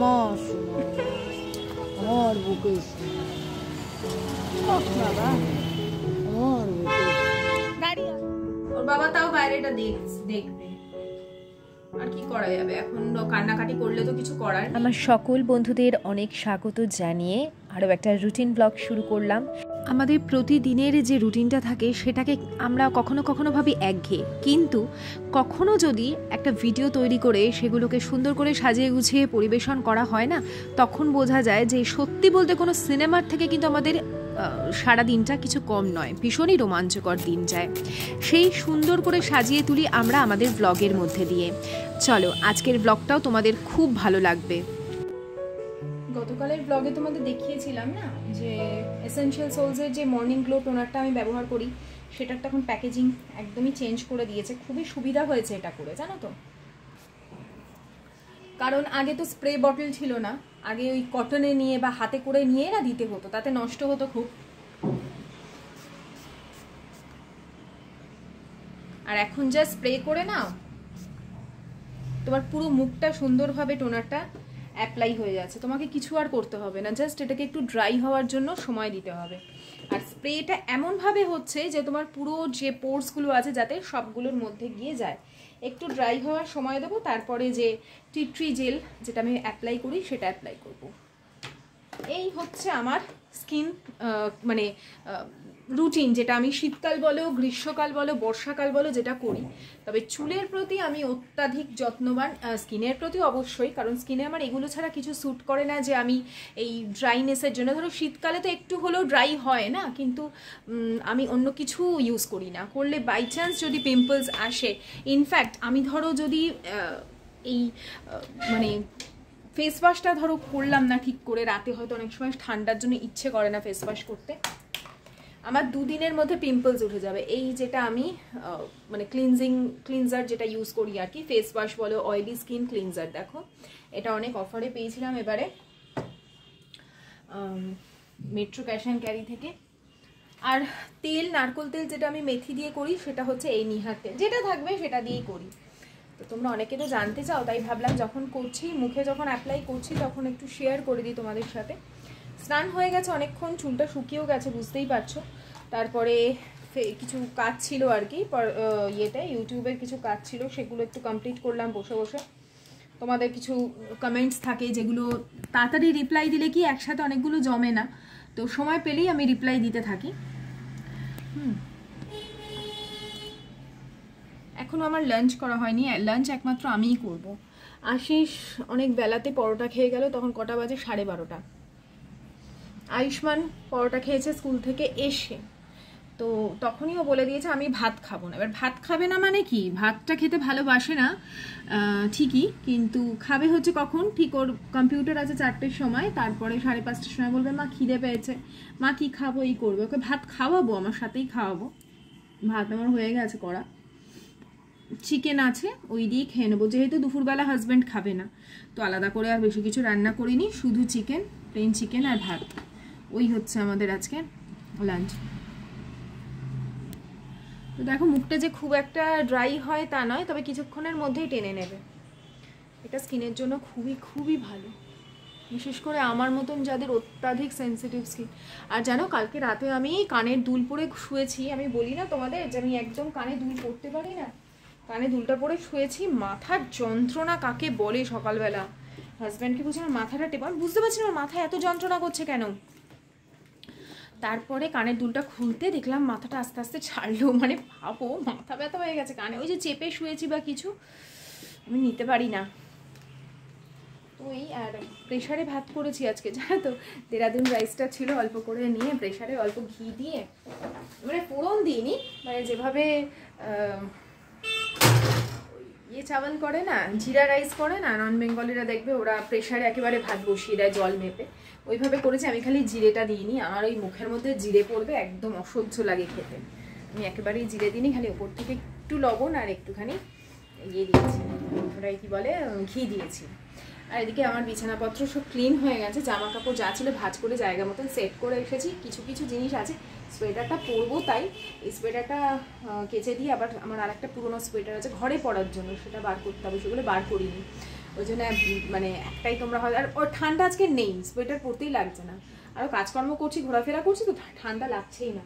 আমার শোনো, আমার বুকে বাবা, আমার বুকে দাঁড়িয়ে ওর বাবা তাও বাইরেটা দেখবে, আর কি করা যাবে এখন, কান্নাকাটি করলে তো কিছু করার। আমার সকল বন্ধুদের অনেক স্বাগত জানিয়ে আরও একটা রুটিন ব্লগ শুরু করলাম। আমাদের প্রতিদিনের যে রুটিনটা থাকে সেটাকে আমরা কখনো কখনো ভাবি একঘেয়ে, কিন্তু কখনো যদি একটা ভিডিও তৈরি করে সেগুলোকে সুন্দর করে সাজিয়ে গুছিয়ে পরিবেশন করা হয় না, তখন বোঝা যায় যে সত্যি বলতে কোনো সিনেমার থেকে কিন্তু আমাদের সারা দিনটা কিছু কম নয়, ভীষণই রোমাঞ্চকর দিন যায়। সেই সুন্দর করে সাজিয়ে তুলি আমরা আমাদের ব্লগের মধ্যে দিয়ে। চলো আজকের ব্লগটাও তোমাদের খুব ভালো লাগবে। গতকালের ব্লগে তোমাদের দেখিয়েছিলাম না যে এসেনশিয়াল সোলসের যে মর্নিং গ্লো টোনারটা আমি ব্যবহার করি, সেটার তো এখন প্যাকেজিং একদমই চেঞ্জ করে দিয়েছে। খুবই সুবিধা হয়েছে এটা করে, জানো তো, কারণ আগে তো স্প্রে বটল ছিল না, আগে ওই কটনে নিয়ে বা হাতে করে নিয়ে না দিতে হতো, তাতে নষ্ট হতো খুব। আর এখন যা স্প্রে করে নাও, তোমার পুরো মুখটা সুন্দরভাবে টোনারটা অ্যাপ্লাই হয়ে যাচ্ছে, তোমাকে কিছু আর করতে হবে না, জাস্ট এটাকে একটু ড্রাই হওয়ার জন্য সময় দিতে হবে। আর স্প্রেটা এমনভাবে হচ্ছে যে তোমার পুরো যে পোর্সগুলো আছে যাতে সবগুলোর মধ্যে গিয়ে যায়। একটু ড্রাই হওয়ার সময় দেবো, তারপরে যে টি ট্রি জেল যেটা আমি অ্যাপ্লাই করি সেটা অ্যাপ্লাই করব। এই হচ্ছে আমার স্কিন মানে রুটিন, যেটা আমি শীতকাল বলো, গ্রীষ্মকাল বলো, বর্ষাকাল বলো যেটা করি। তবে চুলের প্রতি আমি অত্যাধিক যত্নবান, স্কিনের প্রতি অবশ্যই, কারণ স্কিনে আমার এগুলো ছাড়া কিছু স্যুট করে না যে আমি এই ড্রাইনেসের জন্য, ধরো শীতকালে তো একটু হলেও ড্রাই হয় না, কিন্তু আমি অন্য কিছু ইউজ করি না, করলে বাই চান্স যদি পিম্পলস আসে। ইনফ্যাক্ট আমি ধরো যদি এই মানে ফেস ওয়াশটা ধরো করলাম না ঠিক করে, রাতে হয়তো অনেক সময় ঠান্ডার জন্য ইচ্ছে করে না ফেস ওয়াশ করতে, আমার 2 দিনের মধ্যে পিম্পলস উঠে যাবে। এই যেটা আমি মানে ক্লিনজার যেটা ইউজ করি আর কি, ফেস ওয়াশ বলো, অয়েলি স্কিন ক্লিনজার, দেখো এটা অনেক অফারে পেয়েছিলাম এবারে মেট্রো ক্যাশ অ্যান্ড ক্যারি থেকে। আর তেল, নারকোল তেল যেটা আমি মেথি দিয়ে করি, সেটা হচ্ছে এই নিহার তেল, যেটা থাকবে সেটা দিয়েই করি। তো তোমরা অনেকে তো জানতে চাও, তাই ভাবলাম যখন করছি, মুখে যখন অ্যাপ্লাই করছি তখন একটু শেয়ার করে দিই তোমাদের সাথে। স্নান হয়ে গেছে অনেকক্ষণ, চুলটা শুকিয়েও গেছে বুঝতেই পারছো। তারপরে কিছু কাজ ছিল আর কি, ইয়েতে ইউটিউবের কিছু কাজ ছিল, সেগুলো একটু কমপ্লিট করলাম বসে বসে। তোমাদের কিছু কমেন্টস থাকে যেগুলো তাড়াতাড়ি রিপ্লাই দিলে কি একসাথে অনেকগুলো জমে না, তো সময় পেলেই আমি রিপ্লাই দিতে থাকি। এখনও আমার লাঞ্চ করা হয়নি, লাঞ্চ একমাত্র আমিই করব। আশিস অনেক বেলাতে পরোটা খেয়ে গেল, তখন কটা বাজে, 12:30। আয়ুষ্মান পরোটা খেয়েছে স্কুল থেকে এসে, তো তখনই ও বলে দিয়েছে আমি ভাত খাবো না। এবার ভাত খাবে না মানে কি, ভাতটা খেতে ভালোবাসে না ঠিকই, কিন্তু খাবে হচ্ছে কখন, ঠিক ওর কম্পিউটার আছে 4টের সময়, তারপরে 5:30টার সময় বলবে মা খিদে পেয়েছে, মা কি খাবো, এই করবে। ওকে ভাত খাওয়াবো, আমার সাথেই খাওয়াবো, ভাত আমার হয়ে গেছে করা, চিকেন আছে ওই দিয়ে খেয়ে নেবো, যেহেতু দুপুরবেলা হাজব্যান্ড খাবে না, তো আলাদা করে আর বেশি কিছু রান্না করিনি, শুধু চিকেন, প্লেন চিকেন আর ভাত, ওই হচ্ছে আমাদের আজকে লাঞ্চ। তো দেখো মুখটা যে খুব একটা ড্রাই হয় তা নয়, তবে কিছুক্ষণের মধ্যেই টেনে নেবে। এটা স্কিনের জন্য খুবই খুবই ভালো, বিশেষ করে আমার মতন যাদের অত্যাধিক সেন্সিটিভ স্কিন। আর জানো কালকে রাতে আমি কানের দুল পরে শুয়েছি, আমি বলি না তোমাদের যে আমি একদম কানে দুল পরতে পারি না, কানে দুলটা পরে শুয়েছি, মাথার যন্ত্রণা কাকে বলে সকালবেলা। হাজব্যান্ডকে বুঝি আমার মাথাটা টেপা, বুঝতে পারছি না আমার মাথা এত যন্ত্রণা করছে কেন। তারপরে কানের দুলটা খুলতে দেখলাম মাথাটা আস্তে আস্তে ছাড়লো, মানে ভাবো মাথা ব্যথা হয়ে গেছে কানে, ওই যে চেপে শুয়েছি বা কিছু, আমি নিতে পারি না। তো এই আর প্রেশারে ভাত করেছি আজকে, জানো তো, দেরাদুন রাইসটা ছিল, অল্প করে নিয়ে প্রেশারে অল্প ঘি দিয়ে, মানে ফোড়ন দিইনি, মানে যেভাবে ইয়ে চাওয়াল করে না, জিরা রাইস করে না নন বেঙ্গলিরা, দেখবে ওরা প্রেশারে একেবারে ভাত বসিয়ে দেয় জল মেপে, ওইভাবে করেছি। আমি খালি জিরেটা দিইনি, আমার ওই মুখের মধ্যে জিরে পড়বে একদম অসহ্য লাগে খেতে, আমি একেবারেই জিরে দিইনি, খালি ওপর থেকে একটু লবণ আর একটুখানি ইয়ে দিয়েছি, ওটাই কি বলে, ঘি দিয়েছি। আর এদিকে আমার বিছানাপত্র সব ক্লিন হয়ে গেছে, জামা কাপড় যা ছিল ভাঁজ করে জায়গা মতন সেট করে এসেছি, কিছু কিছু জিনিস আছে, সোয়েটারটা পরবো তাই এই সোয়েটারটা কেচে দিয়ে, আবার আমার আরেকটা পুরোনো সোয়েটার আছে ঘরে পরার জন্য, সেটা বার করতে হবে, সেগুলো বার করিনি। ওই জন্য মানে একটাই তোমরা হয়। আর ওর ঠান্ডা আজকে নেই, সোয়েটার পরতেই লাগছে না, আরও কাজকর্ম করছি, ঘোরাফেরা করছি, তো ঠান্ডা লাগছেই না।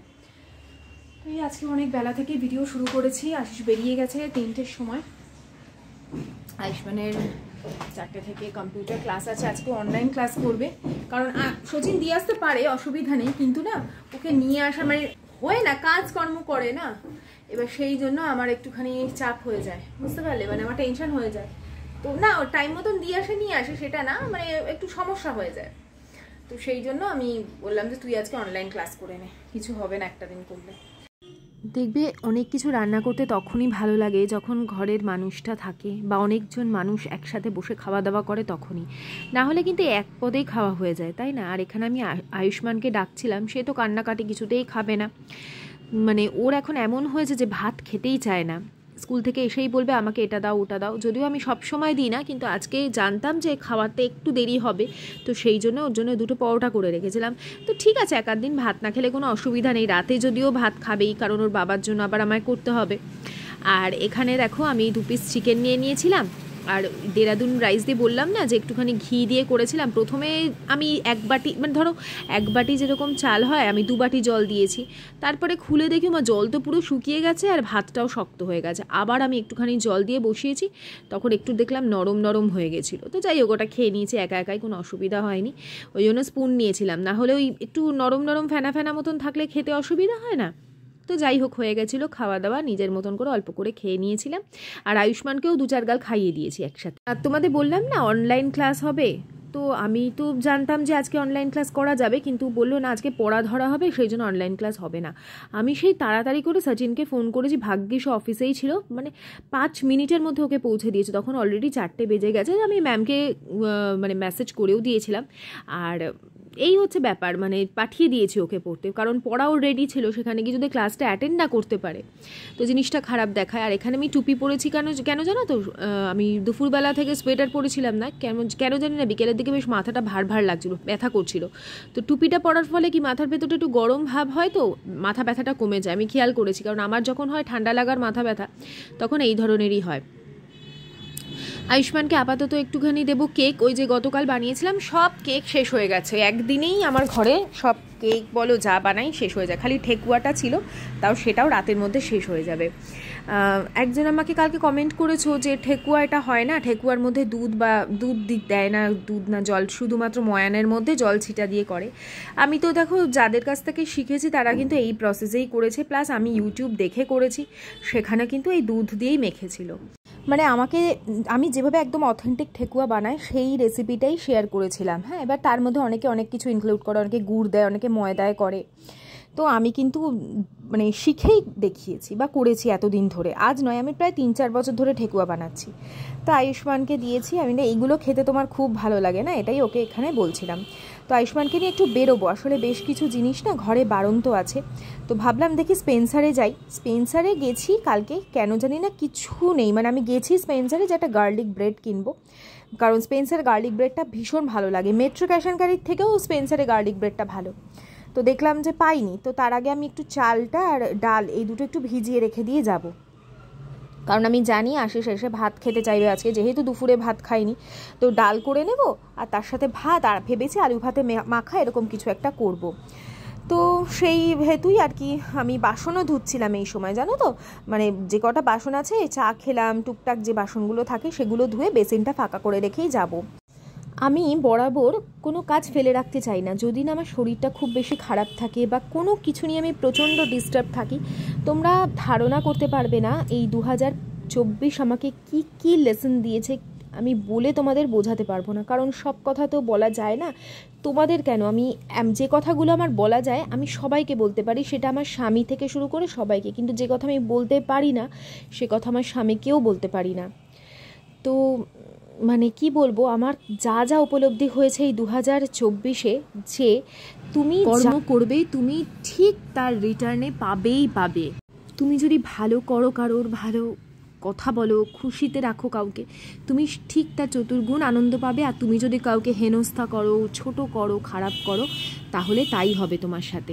তো এই আজকে অনেক বেলা থেকে ভিডিও শুরু করেছি। আশিস বেরিয়ে গেছে 3টের সময়। আয়ুষ্মানের 4টে থেকে কম্পিউটার ক্লাস আছে, আজকে অনলাইন ক্লাস করবে। কারণ সচিন দিয়ে আসতে পারে, অসুবিধা নেই, কিন্তু না ওকে নিয়ে আসা মানে হয় না, কাজকর্ম করে না, এবার সেই জন্য আমার একটুখানি চাপ হয়ে যায়, বুঝতে পারলে, মানে আমার টেনশন হয়ে যায়। তো না ও টাইম মতন দিয়ে আসে নিয়ে আসে সেটা না, মানে একটু সমস্যা হয়ে যায়। তো সেই জন্য আমি বললাম যে তুই আজকে অনলাইন ক্লাস করে নে, কিছু হবে না একটা দিন করলে। দেখবে অনেক কিছু রান্না করতে তখনই ভালো লাগে যখন ঘরের মানুষটা থাকে বা অনেকজন মানুষ একসাথে বসে খাওয়া দাওয়া করে, তখনই। না হলে কিন্তু এক পদেই খাওয়া হয়ে যায়, তাই না? আর এখানে আমি আয়ুষ্মানকে ডাকছিলাম, সে তো কান্নাকাটি কিছুতেই খাবে না, মানে ওর এখন এমন হয়েছে যে ভাত খেতেই চায় না। স্কুল থেকে এসেই বলবে আমাকে এটা দাও ওটা দাও, যদিও আমি সব সময় দিই না, কিন্তু আজকে জানতাম যে খাওয়াতে একটু দেরি হবে, তো সেই জন্য ওর জন্য 2টো পরোটা করে রেখেছিলাম। তো ঠিক আছে, এক আধ দিন ভাত না খেলে কোনো অসুবিধা নেই, রাতে যদিও ভাত খাবেই, কারণ ওর বাবার জন্য আবার আমায় করতে হবে। আর এখানে দেখো আমি 2 পিস চিকেন নিয়ে নিয়েছিলাম, আর দেরাদুন রাইস দিয়ে বললাম না যে একটুখানি ঘি দিয়ে করেছিলাম। প্রথমে আমি 1 বাটি, মানে ধরো 1 বাটি যেরকম চাল হয়, আমি 2 বাটি জল দিয়েছি। তারপরে খুলে দেখি মা জল তো পুরো শুকিয়ে গেছে আর ভাতটাও শক্ত হয়ে গেছে। আবার আমি একটুখানি জল দিয়ে বসিয়েছি, তখন একটু দেখলাম নরম নরম হয়ে গেছিলো। তো যাই হোক, ওটা খেয়ে নিয়েছি একা একাই, কোনো অসুবিধা হয়নি, ওই জন্য স্পুন নিয়েছিলাম, না হলে ওই একটু নরম নরম ফেনা ফেনা মতন থাকলে খেতে অসুবিধা হয় না। তো যাই হোক, হয়ে গেছিলো খাওয়া দাওয়া, নিজের মতন করে অল্প করে খেয়ে নিয়েছিলাম। আর আয়ুষ্মানকেও 2-4 গাল খাইয়ে দিয়েছি একসাথে। আর তোমাদের বললাম না অনলাইন ক্লাস হবে, তো আমি তো জানতাম যে আজকে অনলাইন ক্লাস করা যাবে, কিন্তু বললো না আজকে পড়া ধরা হবে, সেই জন্য অনলাইন ক্লাস হবে না। আমি সেই তাড়াতাড়ি করে সচিনকে ফোন করেছি, ভাগ্যিস অফিসেই ছিল, মানে 5 মিনিটের মধ্যে ওকে পৌঁছে দিয়েছে, তখন অলরেডি 4টে বেজে গেছে। আমি ম্যামকে মানে মেসেজ করেও দিয়েছিলাম, আর এই হচ্ছে ব্যাপার, মানে পাঠিয়ে দিয়েছি ওকে পড়তে, কারণ পড়াও রেডি ছিল, সেখানে গিয়ে যদি ক্লাসটা অ্যাটেন্ড না করতে পারে তো জিনিসটা খারাপ দেখায়। আর এখানে আমি টুপি পরেছি কেন জানো তো, আমি দুপুরবেলা থেকে সোয়েটার পরেছিলাম না, কেন জানি না, বিকেলের দিকে বেশ মাথাটা ভার ভার লাগছিল, ব্যথা করছিল। তো টুপিটা পরার ফলে কি মাথার ভেতরটা একটু গরম ভাব হয়, তো মাথা ব্যথাটা কমে যায়, আমি খেয়াল করেছি, কারণ আমার যখন হয় ঠান্ডা লাগার মাথা ব্যথা, তখন এই ধরনেরই হয়। আয়ুষ্মানকে আপাতত একটুখানি দেবো কেক, ওই যে গতকাল বানিয়েছিলাম, সব কেক শেষ হয়ে গেছে, একদিনেই আমার ঘরে সব কেক বলো যা বানাই শেষ হয়ে যায়, খালি ঠেকুয়াটা ছিল, সেটাও রাতের মধ্যে শেষ হয়ে যাবে। একজন আমাকে কালকে কমেন্ট করেছো যে ঠেকুয়া এটা হয় না, ঠেকুয়ার মধ্যে দুধ দেয় না, দুধ না জল, শুধুমাত্র ময়ানের মধ্যে জল ছিটা দিয়ে করে। আমি তো দেখো যাদের কাছ থেকে শিখেছি তারা কিন্তু এই প্রসেসেই করেছে, প্লাস আমি ইউটিউব দেখে করেছি, সেখানে কিন্তু এই দুধ দিয়েই মেখেছিল। মানে আমি যেভাবে একদম অথেন্টিক ঠেকুয়া বানাই সেই রেসিপিটাই শেয়ার করেছিলাম। হ্যাঁ, এবার তার মধ্যে অনেকে অনেক কিছু ইনক্লুড করে, অনেকে গুড় দেয়, অনেকে ময়দায় করে, তো আমি কিন্তু মানে শিখেই দেখিয়েছি বা করেছি এতদিন ধরে, আজ নয়, আমি প্রায় 3-4 বছর ধরে ঠেকুয়া বানাচ্ছি। তো আয়ুষ্মানকে দিয়েছি, আমি না এইগুলো খেতে তোমার খুব ভালো লাগে না, এটাই ওকে এখানে বলছিলাম। তো আয়ুষ্মানকে নিয়ে একটু বেরোবো, আসলে বেশ কিছু জিনিস না ঘরে বারন্ত আছে, তো ভাবলাম দেখি স্পেন্সারে যাই। স্পেন্সারে গেছি কালকে, কেন জানি না কিছু নেই, মানে আমি গেছি স্পেন্সারে যে একটা গার্লিক ব্রেড কিনবো, কারণ স্পেন্সার গার্লিক ব্রেডটা ভীষণ ভালো লাগে, মেট্রো ক্যাশ অ্যান্ড ক্যারির থেকেও স্পেন্সারে গার্লিক ব্রেডটা ভালো। তো দেখলাম যে পাইনি, তো তার আগে আমি একটু চালটা আর ডাল এই দুটো একটু ভিজিয়ে রেখে দিয়ে যাব, কারণ আমি জানি আশিস এসে ভাত খেতে চাইবে আজকে, যেহেতু দুপুরে ভাত খাইনি, তো ডাল করে নেব আর তার সাথে ভাত, আর ভেবেছি আলু ভাতে মাখা এরকম কিছু একটা করব। তো সেই হেতুই আর কি আমি বাসনও ধুচ্ছিলাম এই সময়, জানো তো, মানে যে কটা বাসন আছে, চা খেলাম, টুকটাক যে বাসনগুলো থাকে সেগুলো ধুয়ে বেসিনটা ফাঁকা করে রেখেই যাব। আমি বরাবর কোনো কাজ ফেলে রাখতে চাই না, যদি না আমার শরীরটা খুব বেশি খারাপ থাকে বা কোনো কিছু নিয়ে আমি প্রচণ্ড ডিস্টার্ব থাকি, তোমরা ধারণা করতে পারবে না এই 2024 আমাকে কি লেসন দিয়েছে, আমি বলে তোমাদের বোঝাতে পারবো না, কারণ সব কথা তো বলা যায় না। তোমাদের কেন, আমি যে কথাগুলো আমার বলা যায় আমি সবাইকে বলতে পারি, সেটা আমার স্বামী থেকে শুরু করে সবাইকে, কিন্তু যে কথা আমি বলতে পারি না সে কথা আমার স্বামীকেও বলতে পারি না। তো মানে কি বলবো, আমার যা উপলব্ধি হয়েছে এই 2024-এ, যে তুমি কর্ম করবে তুমি ঠিক তার রিটার্নে পাবে। তুমি যদি ভালো করো, কারোর ভালো কথা বলো, খুশিতে রাখো কাউকে, তুমি ঠিক তার চতুর্গুণ আনন্দ পাবে। আর তুমি যদি কাউকে হেনস্থা করো, ছোট করো, খারাপ করো, তাহলে তাই হবে তোমার সাথে।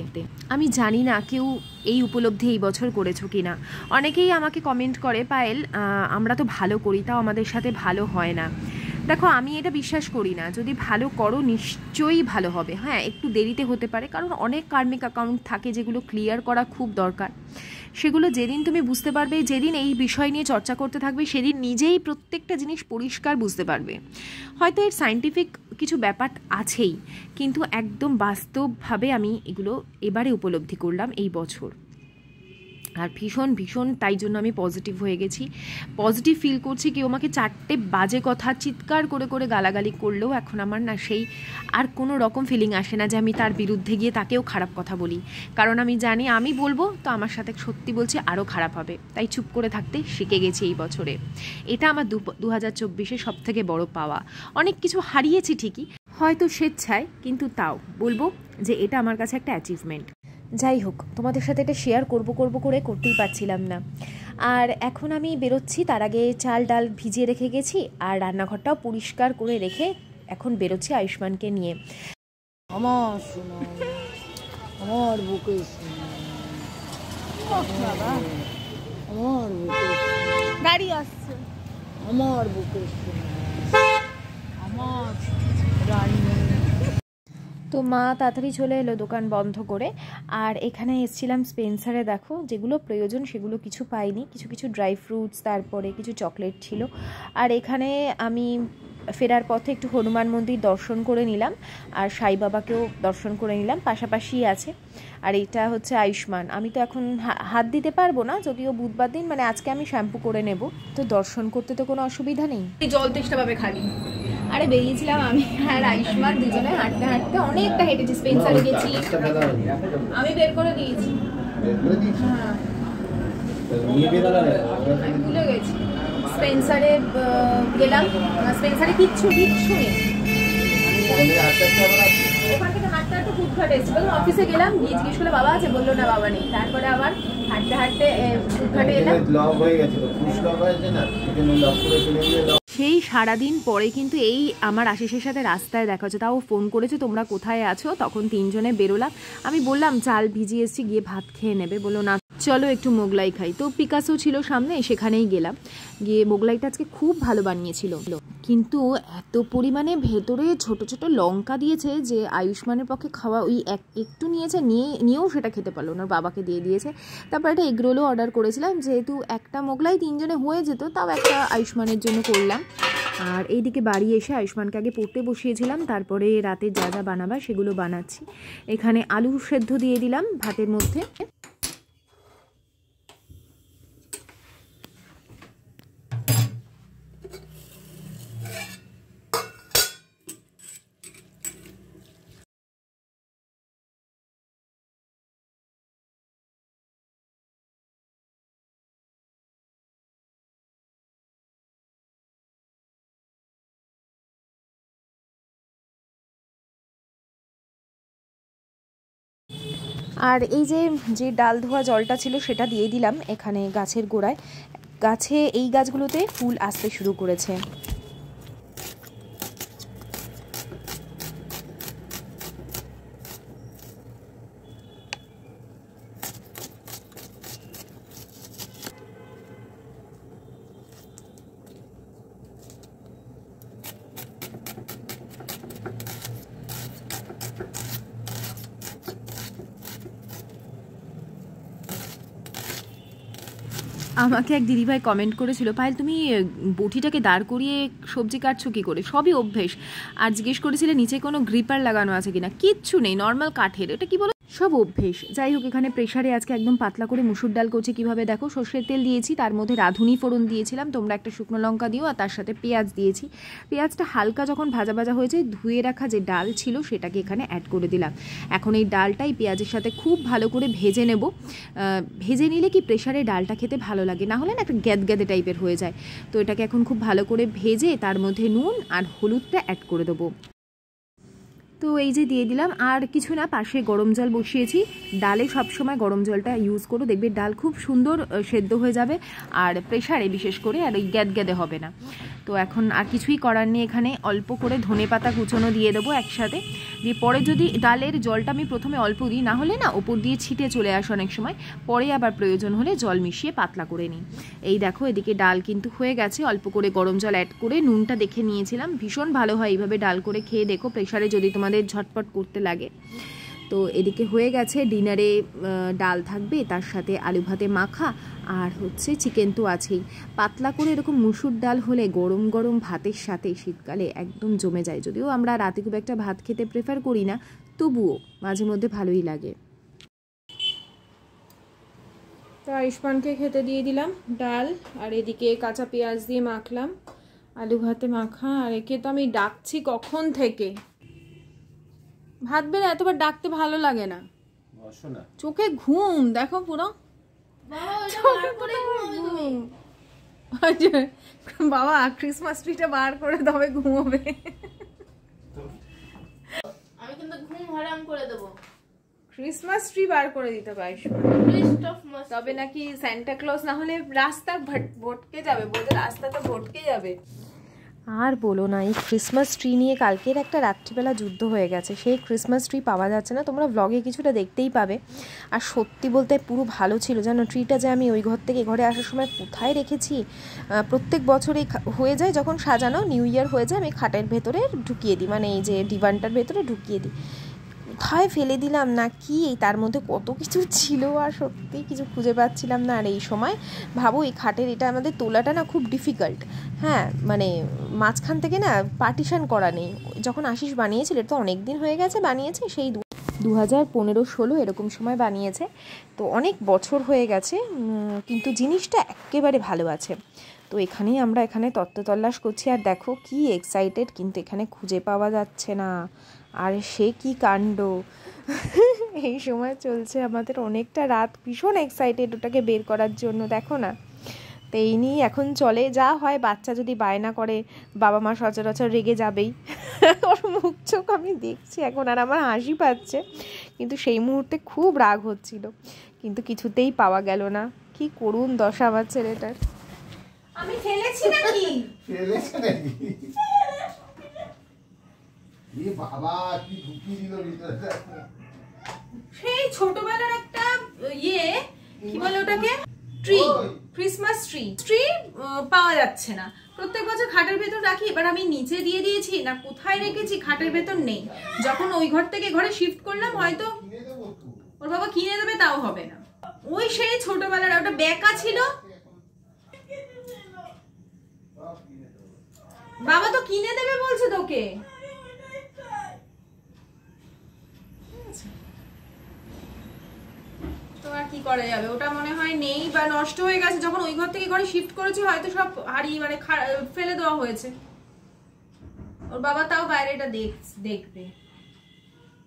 আমি জানি না কেউ এই উপলব্ধি এই বছর করেছো কি না। অনেকেই আমাকে কমেন্ট করে, পায়েল আমরা তো ভালো করি, তাও আমাদের সাথে ভালো হয় না। দেখো আমি এটা বিশ্বাস করি না, যদি ভালো করো নিশ্চয়ই ভালো হবে। হ্যাঁ, একটু দেরিতে হতে পারে, কারণ অনেক কার্মিক অ্যাকাউন্ট থাকে যেগুলো ক্লিয়ার করা খুব দরকার। সেগুলো যেদিন তুমি বুঝতে পারবে, যেদিন এই বিষয় নিয়ে চর্চা করতে থাকবে, সেদিন নিজেই প্রত্যেকটা জিনিস পরিষ্কার বুঝতে পারবে। হয়তো এর সায়েন্টিফিক কিছু ব্যাপার আছেই, কিন্তু একদম বাস্তবভাবে আমি এগুলো এবারে উপলব্ধি করলাম এই বছর। আর ভীষণ ভীষণ তাই জন্য আমি পজিটিভ হয়ে গেছি, পজিটিভ ফিল করছি। কেউ আমাকে 4টে বাজে কথা চিৎকার করে করে গালাগালি করলেও এখন আমার না সেই আর কোনো রকম ফিলিং আসে না যে আমি তার বিরুদ্ধে গিয়ে তাকেও খারাপ কথা বলি, কারণ আমি জানি আমি বলবো তো আমার সাথে সত্যি বলছি আরও খারাপ হবে। তাই চুপ করে থাকতে শিখে গেছি এই বছরে। এটা আমার 2024-এ সবথেকে বড় পাওয়া। অনেক কিছু হারিয়েছি ঠিকই, হয়তো স্বেচ্ছায়, কিন্তু তাও বলবো যে এটা আমার কাছে একটা অ্যাচিভমেন্ট। যাই হোক, তোমাদের সাথে এটা শেয়ার করব করে করতেই পারছিলাম না। আর এখন আমি বেরোচ্ছি, তার আগে চাল ডাল ভিজিয়ে রেখে গেছি, আর রান্নাঘরটাও পরিষ্কার করে রেখে এখন বেরোচ্ছি আয়ুষ্মানকে নিয়ে। আমার সোনা, আমার বুকে সোনা, বাবা আমার বুকে সোনা, গাড়ি আসছে। আমার বুকে সোনা, আমার রানী। তো মা তাড়াতাড়ি চলে এলো দোকান বন্ধ করে। আর এখানে এসেছিলাম স্পেন্সারে, দেখো যেগুলো প্রয়োজন সেগুলো কিছু পাইনি, কিছু কিছু ড্রাই ফ্রুটস, তারপরে কিছু চকলেট ছিল। আর এখানে আমি ফেরার পথে একটু হনুমান মন্দির দর্শন করে নিলাম, আর সাই বাবাকেও দর্শন করে নিলাম, পাশাপাশি আছে। আর এটা হচ্ছে আয়ুষ্মান। আমি তো এখন হাত দিতে পারবো না, যদিও বুধবার দিন, মানে আজকে আমি শ্যাম্পু করে নেব, তো দর্শন করতে তো কোনো অসুবিধা নেই। জল তেষ্টা পাবে খালি। আরে বেরিয়েছিলাম আমি আর আয়ুষ্মান দুজনে হাঁটতে হাঁটতে, অনেকটা হেঁটেছি, স্পেন্সারে গেছি, আমি বের করে দিয়েছি। হ্যাঁ, আমি ভুলে গেছি। স্পেন্সারে গেলাম, স্পেন্সারে কিচ্ছু নেই। ওখান থেকে হাঁটতে হাঁটতে ফুটঘাট এসেছি, অফিসে গেলাম, গিয়ে জিজ্ঞেস করলে বাবা আছে, বললো না বাবা নেই। তারপরে আবার হাঁটতে হাঁটতে ফুটঘাটে এলাম। সেই সারাদিন পরে কিন্তু এই আমার আশিসের সাথে রাস্তায় দেখা হচ্ছে, তাও ফোন করেছে তোমরা কোথায় আছো। তখন তিনজনে বেরোলাম, আমি বললাম চাল ভিজিয়ে এসেছি, গিয়ে ভাত খেয়ে নেবে। বললো না চলো একটু মোগলাই খাই। তো পিকাসো ছিল সামনে, সেখানেই গেলাম, গিয়ে মোগলাইটা আজকে খুব ভালো বানিয়েছিল, কিন্তু এত পরিমাণে ভেতরে ছোট ছোট লঙ্কা দিয়েছে যে আয়ুষ্মানের পক্ষে খাওয়া, ওই একটু নিয়েও সেটা খেতে পারলো না, বাবাকে দিয়ে দিয়েছে। তারপর একটা এগরোলও অর্ডার করেছিলাম, যেহেতু একটা মোগলাই তিনজনে হয়ে যেত, তাও একটা আয়ুষ্মানের জন্য করলাম। আর এইদিকে বাড়ি এসে আয়ুষ্মানকে আগে পড়তে বসিয়েছিলাম, তারপরে রাতে যা যা বানাবার সেগুলো বানাচ্ছি। এখানে আলু সেদ্ধ দিয়ে দিলাম ভাতের মধ্যে। আর এই যে ডাল ধোয়া জলটা ছিল সেটা দিয়ে দিলাম এখানে গাছের গোড়ায়। এই গাছগুলোতে ফুল আসতে শুরু করেছে। আমাকে এক দিদিভাই কমেন্ট করেছিল, পায়েল তুমি বটিটাকে দাঁড় করিয়ে সবজি কাটছো কী করে, সবই অভ্যেস। আর জিজ্ঞেস করেছিলে নিচে কোনো গ্রিপার লাগানো আছে কিনা, কিচ্ছু নেই, নর্মাল কাঠের, এটা কি বলো, সব অভ্যেস। যাই হোক, এখানে প্রেশারে আজকে একদম পাতলা করে মুসুর ডাল করছি। কীভাবে দেখো, সর্ষের তেল দিয়েছি, তার মধ্যে রাঁধুনি ফোড়ন দিয়েছিলাম, তোমরা একটা শুকনো লঙ্কা দিও, আর তার সাথে পেঁয়াজ দিয়েছি। পেঁয়াজটা হালকা যখন ভাজা ভাজা হয়েছে, ধুয়ে রাখা যে ডাল ছিল সেটাকে এখানে অ্যাড করে দিলাম। এখন এই ডালটাই পেঁয়াজের সাথে খুব ভালো করে ভেজে নেব। ভেজে নিলে কি প্রেশারে ডালটা খেতে ভালো লাগে, না হলে না একটা গ্যাদগ্যাদে টাইপের হয়ে যায়। তো এটাকে এখন খুব ভালো করে ভেজে তার মধ্যে নুন আর হলুদটা অ্যাড করে দেবো। তো তো এই যে দিয়ে দিলাম, আর কিছু না, পাশে গরম জল বসিয়েছি। ডালে সবসময় গরম জলটা ইউজ করো, দেখবে ডাল খুব সুন্দর সেদ্ধ হয়ে যাবে, আর প্রেশারে বিশেষ করে আর ওই গ্যাদগ্যাদে হবে না। তো এখন আর কিছুই করার নেই, এখানে অল্প করে ধনেপাতা কুচনো দিয়ে দেবো একসাথে, দিয়ে পরে যদি ডালের জলটা আমি প্রথমে অল্প দিই, না হলে না ওপর দিয়ে ছিটে চলে আসে অনেক সময়, পরে আবার প্রয়োজন হলে জল মিশিয়ে পাতলা করে নিই। এই দেখো এদিকে ডাল কিন্তু হয়ে গেছে, অল্প করে গরম জল অ্যাড করে নুনটা দেখে নিয়েছিলাম। ভীষণ ভালো হয় এইভাবে ডাল করে খেয়ে দেখো, প্রেশারে যদি তোমাদের ঝটপট করতে লাগে। তো এদিকে হয়ে গেছে, ডিনারে ডাল থাকবে, তার সাথে আলু ভাতে মাখা, আর হচ্ছে চিকেন তো আছেই। পাতলা করে এরকম মুসুর ডাল হলে গরম গরম ভাতের সাথে শীতকালে একদম জমে যায়। যদিও আমরা রাতে খুব একটা ভাত খেতে প্রেফার করি না, তবুও মাঝে মধ্যে ভালোই লাগে। তো আয়ুষ্মানকে খেতে দিয়ে দিলাম ডাল, আর এদিকে কাঁচা পেঁয়াজ দিয়ে মাখলাম আলু ভাতে মাখা। আর একে তো আমি ডাকছি কখন থেকে, ভাত বেড়ে এতবার ডাকতে ভালো লাগে না, চোখে ঘুম দেখো পুরো, বাবা ক্রিসমাস ট্রিটা বার করে তবে ঘুমোবে। আমি কিন্তু ঘুম হারাম করে দেবো। ক্রিসমাস ট্রি বার করে দিতে হবে তবে নাকি সান্টা ক্লজ, না হলে রাস্তা ভটকে যাবে, বলতে রাস্তা তো ভটকে যাবে। আর বলো না, এই ক্রিসমাস ট্রি নিয়ে কালকের একটা রাত্রিবেলা যুদ্ধ হয়ে গেছে। সেই ক্রিসমাস ট্রি পাওয়া যাচ্ছে না, তোমরা ব্লগে কিছুটা দেখতেই পাবে। আর সত্যি বলতে পুরো ভালো ছিল জানো, ট্রিটা যে আমি ওই ঘর থেকে ঘরে আসার সময় কোথায় রেখেছি। প্রত্যেক বছরই হয়ে যায় যখন সাজানো, নিউ ইয়ার হয়ে যায়, আমি খাটের ভেতরে ঢুকিয়ে দিই, মানে এই যে ডিভানটার ভেতরে ঢুকিয়ে দিই। কোথায় ফেলে দিলাম না কি, তার মধ্যে কত কিছু ছিল, আর সত্যি কিছু খুঁজে পাচ্ছিলাম না। আর এই সময় ভাবো এই খাটের এটা আমাদের তোলাটা না খুব ডিফিকাল্ট, হ্যাঁ, মানে মাঝখান থেকে না পার্টিশন করা নেই। যখন আশিস বানিয়েছিল, এটা তো অনেক দিন হয়ে গেছে বানিয়েছে, সেই 2015-16 এরকম সময় বানিয়েছে, তো অনেক বছর হয়ে গেছে, কিন্তু জিনিসটা একেবারে ভালো আছে। তো এখানেই আমরা এখানে তত্ত্বতল্লাশ করছি, আর দেখো কি এক্সাইটেড, কিন্তু এখানে খুঁজে পাওয়া যাচ্ছে না। আর সে কি কাণ্ড, এই সময় চলছে আমাদের অনেকটা রাত, ভীষণ এক্সাইটেড ওটাকে বের করার জন্য, দেখো না। তো এই নিয়েই এখন চলে, যা হয় বাচ্চা যদি বায়না করে বাবা মা সচরাচর রেগে যাবেই। ওর মুখ চোখ আমি দেখছি এখন, আর আমার হাসি পাচ্ছে, কিন্তু সেই মুহূর্তে খুব রাগ হচ্ছিল, কিন্তু কিছুতেই পাওয়া গেল না। কি করুণ দশা আমার ছেলেটার। আমি ফেলেছি নাকি? ফেলেছে নাকি? এই বাবা কি ঢুকিয়ে দিল ভিতরে। সেই ছোটবেলার একটা ইয়ে কি বলে ওটাকে, ট্রি, ক্রিসমাস ট্রি পাওয়া যাচ্ছে না। প্রত্যেক বছর খাটের ভেতর রাখি, এবার আমি নিচে দিয়ে দিয়েছি না কোথায় রেখেছি, খাটের ভেতর নেই। যখন ওই ঘর থেকে ঘরে শিফট করলাম, হয়তো ওর বাবা কিনে দেবে, তাও হবে না। ওই সেই ছোটবেলার ওটা বেকা ছিল, বাবা তো কিনে দেবে বলছে তোকে। তো আর কি করা যাবে, ওটা মনে হয় নেই বা নষ্ট হয়ে গেছে। যখন ওই ঘর থেকে ঘরে শিফট করেছি, হয়তো সব হারিয়ে মানে ফেলে দেওয়া হয়েছে। ওর বাবা তাও বাইরেটা দেখবে,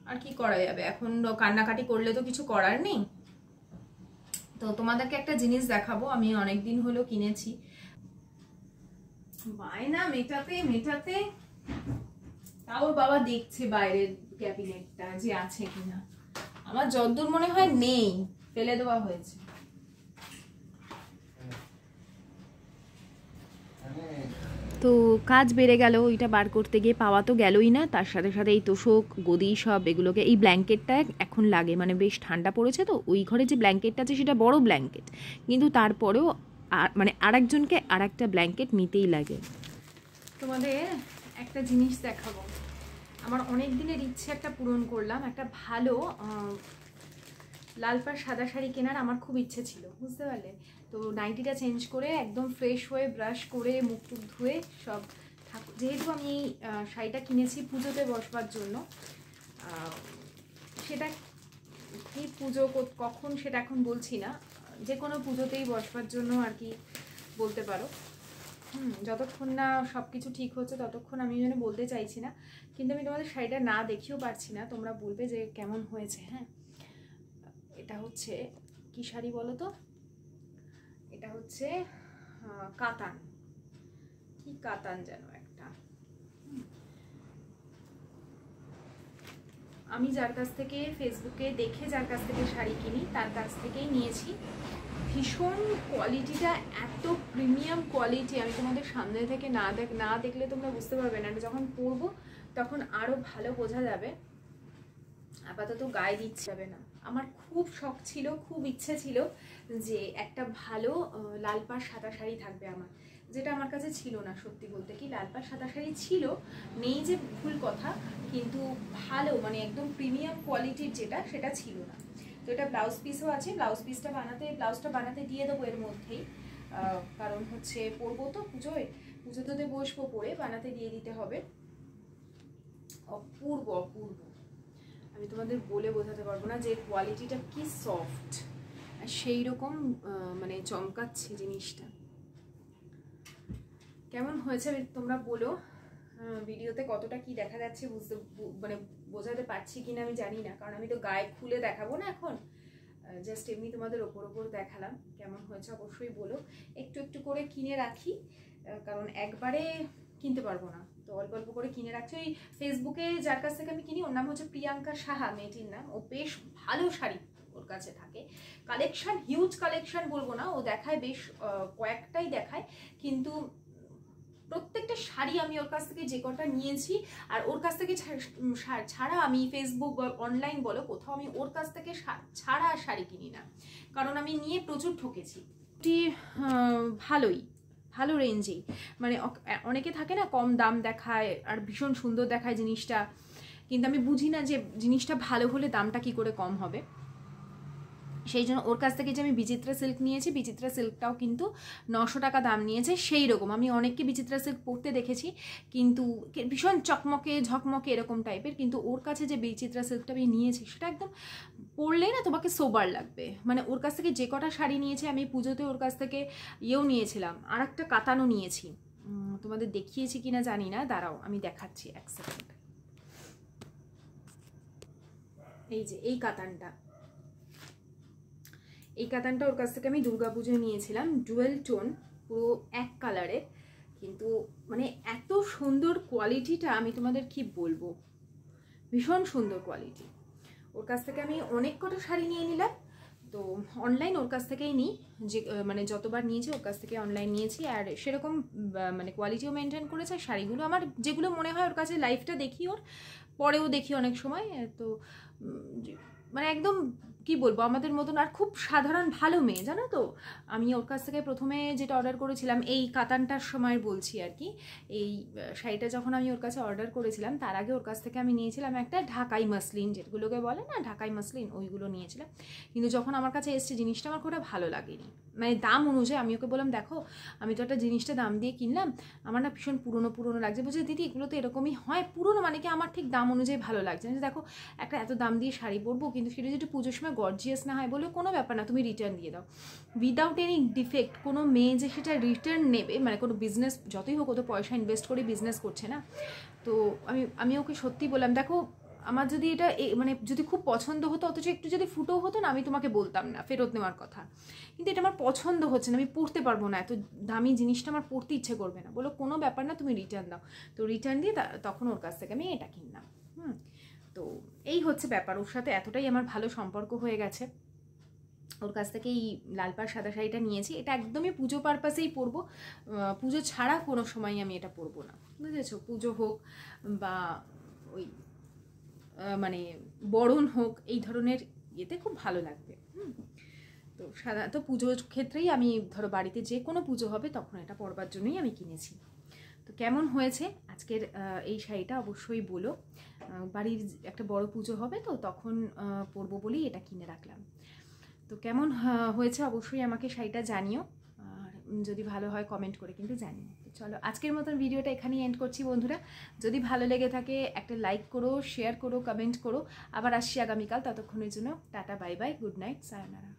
আর কি করা যাবে। এখন কান্নাকাটি করলে তো কিছু করার নেই। তো তোমাদেরকে একটা জিনিস দেখাবো, আমি অনেকদিন হলো কিনেছি। বায়না মেটাতে তাও ওর বাবা দেখছে বাইরের ক্যাবিনেটটা যে আছে কিনা। আমার যতদূর মনে হয় নেই, ফেলে দেওয়া হয়েছে। তো কাজ বেড়ে গেল, ওইটা বার করতে গিয়ে পাওয়া তো গেলই না, তার সাথে সাথে এই তোষক গদি সব এগুলোকে, এই ব্ল্যাঙ্কেটটা এখন লাগে, মানে বেশ ঠান্ডা পড়েছে তো, ওই ঘরে যে ব্ল্যাঙ্কেটটা আছে সেটা বড় ব্ল্যাঙ্কেট, কিন্তু তারপরেও মানে আরেকজনকে আর একটা ব্ল্যাঙ্কেট নিতেই লাগে। তোমাদের একটা জিনিস দেখাবো, আমার অনেক দিনের ইচ্ছে একটা পূরণ করলাম। একটা ভালো লাল পাড় সাদা শাড়ি কেনার আমার খুব ইচ্ছে ছিল, বুঝতে পারলে। তো নাইটিটা চেঞ্জ করে একদম ফ্রেশ হয়ে ব্রাশ করে মুখ টুক ধুয়ে সব ঠাকুর, যেহেতু আমি এই শাড়িটা কিনেছি পুজোতে বসবার জন্য, সেটা কি পুজো কখন সেটা এখন বলছি না, যে কোনো পুজোতেই বসবার জন্য আর কি বলতে পারো। যতক্ষণ না সব কিছু ঠিক হচ্ছে ততক্ষণ আমি যেন বলতে চাইছি না, কিন্তু আমি তোমাদের শাড়িটা না দেখিয়েও পারছি না, তোমরা বলবে যে কেমন হয়েছে। হ্যাঁ, এটা হচ্ছে কি শাড়ি বলো তো, এটা হচ্ছে কাতান, কি কাতান যেন একটা, আমি যার কাছ থেকে ফেসবুকে দেখে যার কাছ থেকে শাড়ি কিনি তার কাছ থেকেই নিয়েছি। ভীষণ কোয়ালিটিটা এত প্রিমিয়াম কোয়ালিটি, আমি তোমাদের সামনে থেকে না দেখলে তোমরা বুঝতে পারবে না, যখন পরবো তখন আরও ভালো বোঝা যাবে। আপাতত গায়ে দিচ্ছে যাবে না। আমার খুব শখ ছিল, খুব ইচ্ছে ছিল যে একটা ভালো লাল পাড় সাদা শাড়ি থাকবে আমার, যেটা আমার কাছে ছিল না। সত্যি বলতে কি, লাল পাড় সাদা শাড়ি ছিল, নেই যে ভুল কথা, কিন্তু ভালো মানে একদম প্রিমিয়াম কোয়ালিটির যেটা, সেটা ছিল না। তো এটা ব্লাউজ পিসও আছে, ব্লাউজটা বানাতে দিয়ে দেবো এর মধ্যেই, কারণ হচ্ছে পরবো তো পুজোতে বসবো, পরে বানাতে দিয়ে দিতে হবে। অপূর্ব অপূর্ব, আমি তোমাদের বলে বোঝাতে পারবো না যে কোয়ালিটিটা কি সফট, আর সেই রকম মানে চমকাচ্ছে জিনিসটা। কেমন হয়েছে তোমরা বলো, ভিডিওতে কতটা কি দেখা যাচ্ছে মানে বোঝাতে পারছি কিনা আমি জানি না, কারণ আমি তো গায়ে খুলে দেখাবো না এখন, জাস্ট এমনি তোমাদের ওপর দেখালাম। কেমন হয়েছে অবশ্যই বলো। একটু একটু করে কিনে রাখি, কারণ একবারে কিনতে পারবো না, তো অল্প অল্প করে কিনে রাখছি। ওই ফেসবুকে যার কাছ থেকে আমি কিনি, ওর নাম হচ্ছে প্রিয়াঙ্কা সাহা, মেয়েটির নাম। ও বেশ ভালো শাড়ি ওর কাছে থাকে, কালেকশন হিউজ কালেকশন বলবো না, ও দেখায় বেশ কয়েকটাই দেখায়, কিন্তু প্রত্যেকটা শাড়ি আমি ওর কাছ থেকে যে কটা নিয়েছি, আর ওর কাছ থেকে ছাড়া আমি ফেসবুক বা অনলাইন বলো কোথাও আমি ওর কাছ থেকে ছাড়া শাড়ি কিনি না, কারণ আমি নিয়ে প্রচুর ঠকেছি। ভালো রেঞ্জেই, মানে অনেকে থাকে না কম দাম দেখায় আর ভীষণ সুন্দর দেখায় জিনিসটা, কিন্তু আমি বুঝি না যে জিনিসটা ভালো হলে দামটা কি করে কম হবে। সেই জন্য ওর কাছ থেকে যে আমি বিচিত্রা সিল্ক নিয়েছি, বিচিত্রা সিল্কটাও কিন্তু 900 টাকা দাম নিয়েছে। সেই রকম আমি অনেককে বিচিত্রা সিল্ক পরতে দেখেছি, কিন্তু ভীষণ চকমকে ঝকমকে এরকম টাইপের, কিন্তু ওর কাছে যে বিচিত্রা সিল্কটা আমি নিয়েছি সেটা একদম পরলেই না তোমাকে সোবার লাগবে। মানে ওর কাছ থেকে যে কটা শাড়ি নিয়েছি, আমি পুজোতে ওর কাছ থেকে নিয়েছিলাম, আর একটা কাতানও নিয়েছি, তোমাদের দেখিয়েছি কিনা জানি না, দাঁড়াও আমি দেখাচ্ছি এক সেকেন্ড। এই যে এই কাতানটা ওর কাছ থেকে আমি দুর্গাপুজোয় নিয়েছিলাম, ডুয়েল টোন, পুরো এক কালারের, কিন্তু মানে এত সুন্দর কোয়ালিটিটা আমি তোমাদের কি বলবো, ভীষণ সুন্দর কোয়ালিটি। ওর কাছ থেকে আমি অনেক কটা শাড়ি নিয়ে নিলাম, তো অনলাইন ওর কাছ থেকেই নিই, যে মানে যতবার নিয়েছি ওর কাছ থেকে অনলাইন নিয়েছি, আর সেরকম মানে কোয়ালিটিও মেনটেন করেছে। শাড়িগুলো আমার যেগুলো মনে হয় ওর কাছে লাইফটা দেখি, ওর পরেও দেখি অনেক সময়, তো মানে একদম কি বলবো আমাদের মতন, আর খুব সাধারণ ভালো মেয়ে, জানো তো। আমি ওর কাছ থেকে প্রথমে যেটা অর্ডার করেছিলাম, এই কাতানটার সময় বলছি আর কি, এই শাড়িটা যখন আমি ওর কাছে অর্ডার করেছিলাম, তার আগে ওর কাছ থেকে আমি নিয়েছিলাম একটা ঢাকাই মাসলিন, যেগুলোকে বলে না ঢাকাই মাসলিন, ওইগুলো নিয়েছিলাম। কিন্তু যখন আমার কাছে এসছে জিনিসটা আমার খুব ভালো লাগেনি, মানে দাম অনুযায়ী। আমি ওকে বললাম, দেখো আমি তো একটা জিনিসটা দাম দিয়ে কিনলাম, আমার না ভীষণ পুরনো লাগছে। বলছে দিদি এগুলো তো এরকমই হয়, পুরনো মানে কি, আমার ঠিক দাম অনুযায়ী ভালো লাগছে না। দেখো একটা এত দাম দিয়ে শাড়ি পরবো, কিন্তু সেটা যদি পুজোর সময় গর্জিয়াস না হয়, বলে কোনো ব্যাপার না, তুমি রিটার্ন দিয়ে দাও, উইদাউট এনি ডিফেক্ট। কোনো মেয়ে যে সেটা রিটার্ন নেবে, মানে কোনো বিজনেস যতই হোক, তো পয়সা ইনভেস্ট করে বিজনেস করছে না। তো আমি ওকে সত্যি বললাম, দেখো আমার যদি এটা মানে যদি খুব পছন্দ হতো, অথচ একটু যদি ফুটেও হতো না, আমি তোমাকে বলতাম না ফেরত নেওয়ার কথা, কিন্তু এটা আমার পছন্দ হচ্ছে না, আমি পরতে পারবো না, এত দামি জিনিসটা আমার পরতে ইচ্ছে করবে না। বলো কোনো ব্যাপার না, তুমি রিটার্ন দাও। তো রিটার্ন দিয়ে তখন ওর কাছ থেকে আমি এটা কিনলাম। তো এই হচ্ছে ব্যাপার, ওর সাথে এতটাই আমার ভালো সম্পর্ক হয়ে গেছে। ওর কাছ থেকে এই লাল পাড় সাদা শাড়িটা নিয়েছি, এটা একদমই পুজো পারপাসেই পরবো, পুজো ছাড়া কোনো সময় আমি এটা পরবো না, বুঝেছো। পুজো হোক বা ওই মানে বরণ হোক, এই ধরনের ইয়েতে খুব ভালো লাগবে। তো সাধারণত পুজোর ক্ষেত্রেই আমি ধরো বাড়িতে যে কোনো পুজো হবে তখন এটা পরবার জন্যই আমি কিনেছি। তো কেমন হয়েছে আজকের এই শাড়িটা অবশ্যই বলো। বাড়ির একটা বড় পুজো হবে, তো তখন পরবো বলেই এটা কিনে রাখলাম। তো কেমন হয়েছে অবশ্যই আমাকে শাড়িটা জানিও, আর যদি ভালো হয় কমেন্ট করে কিন্তু জানিও। তো চলো আজকের মতন ভিডিওটা এখানেই এন্ড করছি বন্ধুরা। যদি ভালো লেগে থাকে একটা লাইক করো, শেয়ার করো, কমেন্ট করো। আবার আসছি আগামীকাল, ততক্ষণের জন্য tata, bye bye, good night, সায়োনারা।